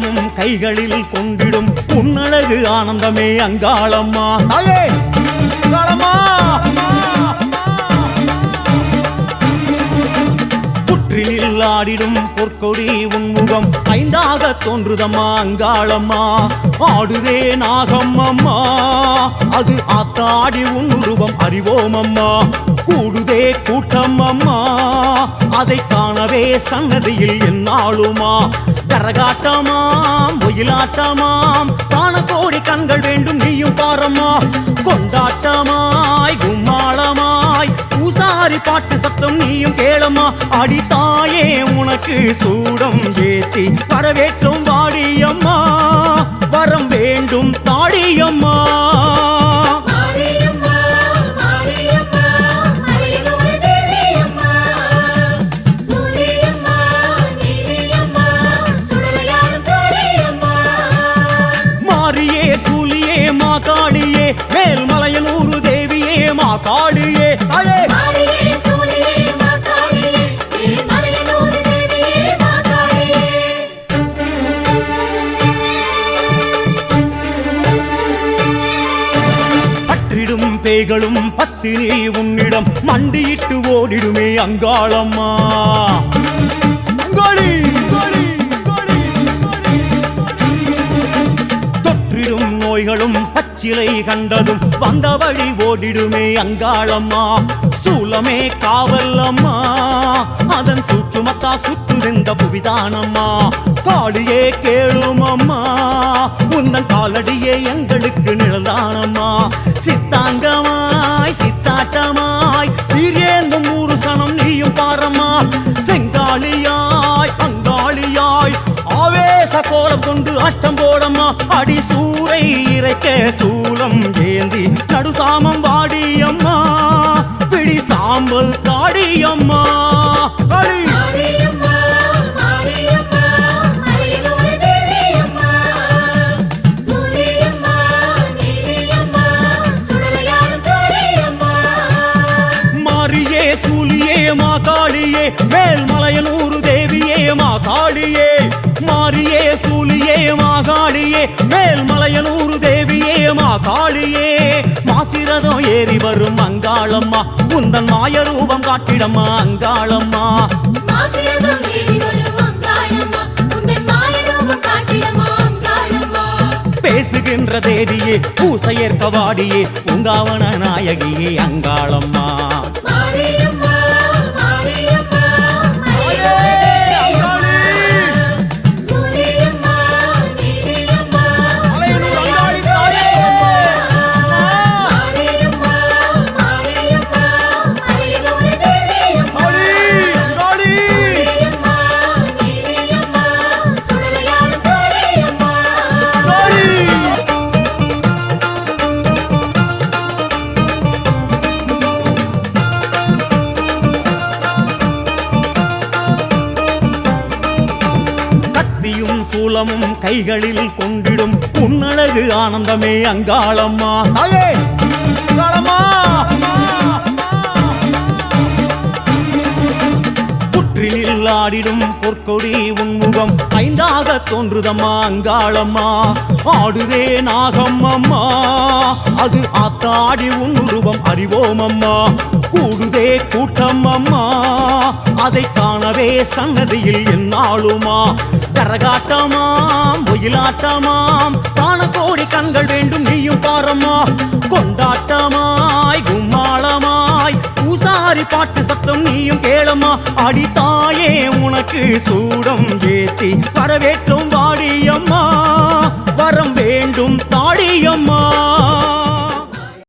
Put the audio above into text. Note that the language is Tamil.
சூலமும் கைகளில் கொண்டிடும் உன்னழகு ஆனந்தமே அங்காளம்மா தாயே அங்காளம்மா புற்றினில் ஆடிடும் பொற்கொடி உன்முகம் ஐந்தாக தோன்றுதம்மா அங்காளம்மா ஆடுதே நாகம் அம்மா அது ஆத்தாடி உன்னுருவம் அறிவோம் அம்மா கூடுதே கூட்டம் அம்மா அதை காணவே சன்னதியில் என்னாலுமா கரகாட்டமாம் ஒயிலாட்டமாம் காண கோடி கண்கள் வேண்டும் நீயும் பாரம்மா கொண்டாட்டமாய் கும்மாளமாய் பூசாரி பாட்டு சத்தம் நீயும் கேளம்மா அடித்தாயே உனக்கு சூடம் ஏத்தி வரவேற்றும் வாடியம்மா வரம் வேண்டும் தாடியம்மா மாரியே சூலியே மாகாளியே மேல்மலையனூர் தேவியே மாகாளியே தாயே பேய்களும் பத்தினி உன்னிடம் மண்டியிட்டு ஓடிடுமே அங்காளம்மா தொற்றிடும் நோய்களும் பச்சிலை கண்டதும் வந்த வழி ஓடிடுமே அங்காளம்மா சூலமே காவல் அம்மா அதன் சுற்றுமத்தா சுற்றுதிந்த புவிதானம்மா காளியே கேளும் அம்மா உந்தன் காலடியே எங்களுக்கு நிழலானம்மா சித்தாங்கமாய் சித்தாட்டமாய் சீரியேந்தும் ஊரு சனம் நீயும் பாரம்மா செங்காளியாய் அங்காளியாய் ஆவேச கோலம் கொண்டு அஷ்டம் போடம்மா அடி சூரை இறைக்க சூலம் ஏந்தி நடுசாமம் வாடியம்மா பிடி சாம்பல் தாடியம்மா மாகாளியே மேல்மலையனூர் தேவியே மாகாளியே மாரியே சூலியே மாகாளியே மேல்மலையனூர் தேவியே மாகாளியே மாசிரதம் ஏறி வரும் அங்காளம்மா உந்தன் மாய ரூபம் காட்டிடம்மா அங்காளம்மா பேசுகின்ற தேவியே பூசையேற்க வாடியே உங்காவன நாயகியே அங்காளம்மா சூலமும் கைகளில் கொண்டிடும் உன்னழகு ஆனந்தமே அங்காளம்மா தாயே அங்காளம்மா புற்றினில் ஆடிடும் பொற்கொடி உன்முகம் ஐந்தாக தோன்றுதம்மா அங்காளம்மா ஆடுதே நாகம் அம்மா அது ஆத்தாடி உன்னுருவம் அறிவோம் அம்மா கூடுதே கூட்டம் அம்மா அதை காணவே சன்னதியில் என்னாலுமா கரகாட்டமாம் ஒயிலாட்டமாம் காண கோடி கண்கள் வேண்டும் நீயும் பாரம்மா கொண்டாட்டமாய் கும்மாளமாய் பூசாரி பாட்டு சத்தம் நீயும் கேளம்மா அடித்தாயே உனக்கு சூடம் ஏத்தி வரவேற்றும் வாடியம்மா வரம் வேண்டும் தாடியம்மா